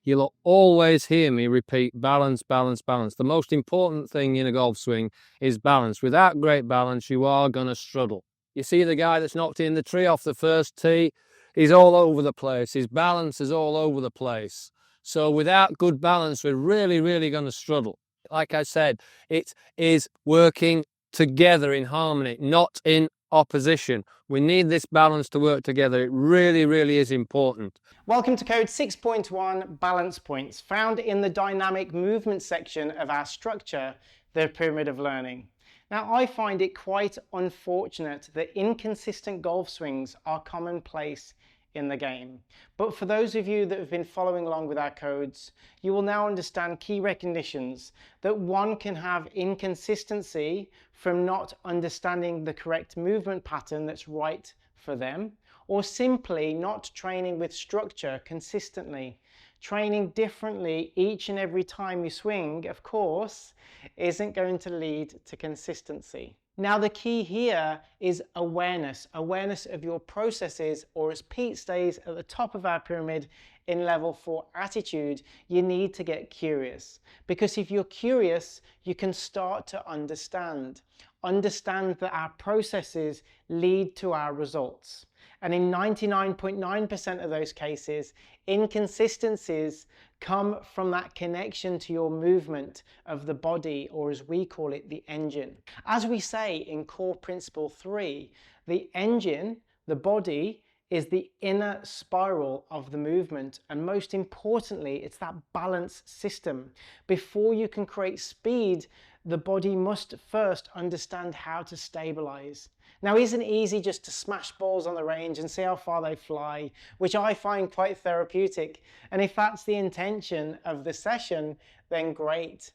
you'll always hear me repeat balance, balance, balance. The most important thing in a golf swing is balance. Without great balance, you are going to struggle. You see the guy that's knocked in the tree off the first tee, he's all over the place. His balance is all over the place. So without good balance, we're really, really going to struggle. Like I said, it is working together in harmony, not in opposition. We need this balance to work together. It really, really is important. Welcome to code 6.1 balance points, found in the dynamic movement section of our structure, the pyramid of learning. Now, I find it quite unfortunate that inconsistent golf swings are commonplace in the game. But for those of you that have been following along with our codes, you will now understand key recognitions that one can have inconsistency from not understanding the correct movement pattern that's right for them, or simply not training with structure consistently. Training differently each and every time you swing, of course, isn't going to lead to consistency. Now, the key here is awareness of your processes, or as Pete stays at the top of our pyramid in level 4 attitude, you need to get curious. Because if you're curious, you can start to understand that our processes lead to our results. And in 99.9% of those cases, inconsistencies come from that connection to your movement of the body, or as we call it, the engine. As we say in core principle 3, the engine, the body, is the inner spiral of the movement, and most importantly, it's that balance system. Before you can create speed, the body must first understand how to stabilize. Now, it isn't easy just to smash balls on the range and see how far they fly, which I find quite therapeutic. And if that's the intention of the session, then great.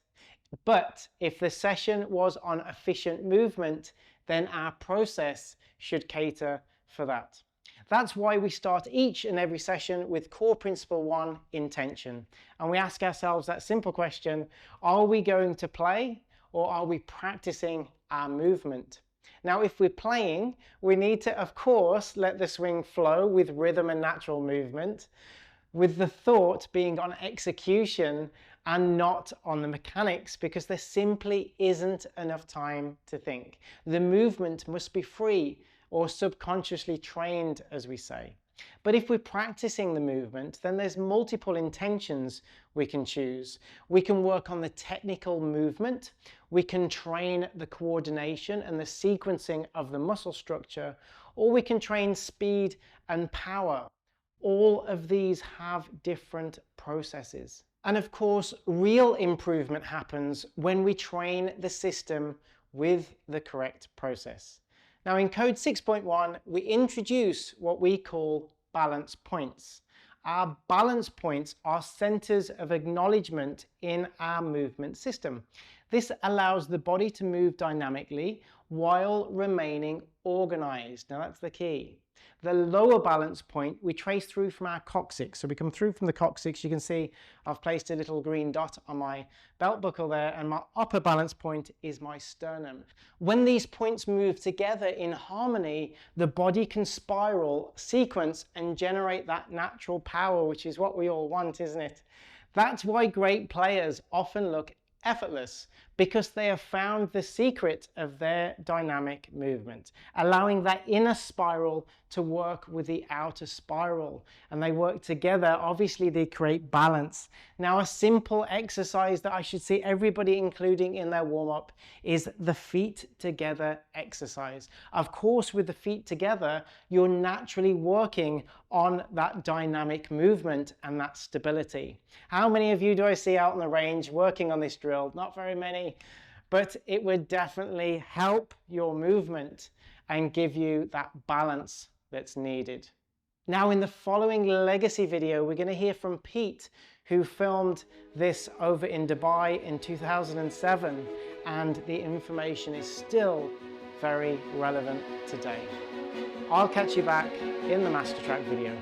But if the session was on efficient movement, then our process should cater for that. That's why we start each and every session with core principle 1, intention. And we ask ourselves that simple question: are we going to play, or are we practicing our movement? Now, if we're playing, we need to, of course, let the swing flow with rhythm and natural movement, with the thought being on execution and not on the mechanics, because there simply isn't enough time to think. The movement must be free, or subconsciously trained, as we say. But if we're practicing the movement, then there's multiple intentions we can choose. We can work on the technical movement, we can train the coordination and the sequencing of the muscle structure, or we can train speed and power. All of these have different processes. And of course, real improvement happens when we train the system with the correct process. Now, in code 6.1, we introduce what we call balance points. Our balance points are centers of acknowledgement in our movement system. This allows the body to move dynamically while remaining organized. Now, that's the key. The lower balance point we trace through from our coccyx. So we come through from the coccyx. You can see I've placed a little green dot on my belt buckle there, and my upper balance point is my sternum. When these points move together in harmony, the body can spiral, sequence, and generate that natural power, which is what we all want, isn't it? That's why great players often look effortless, because they have found the secret of their dynamic movement, allowing that inner spiral to work with the outer spiral, and they work together. Obviously, they create balance. Now, a simple exercise that I should see everybody including in their warm-up is the feet together exercise. Of course, with the feet together, you're naturally working on that dynamic movement and that stability. How many of you do I see out on the range working on this drill? Not very many, but it would definitely help your movement and give you that balance that's needed. Now, in the following legacy video, we're going to hear from Pete, who filmed this over in Dubai in 2007, and the information is still very relevant today. I'll catch you back in the Master Track video.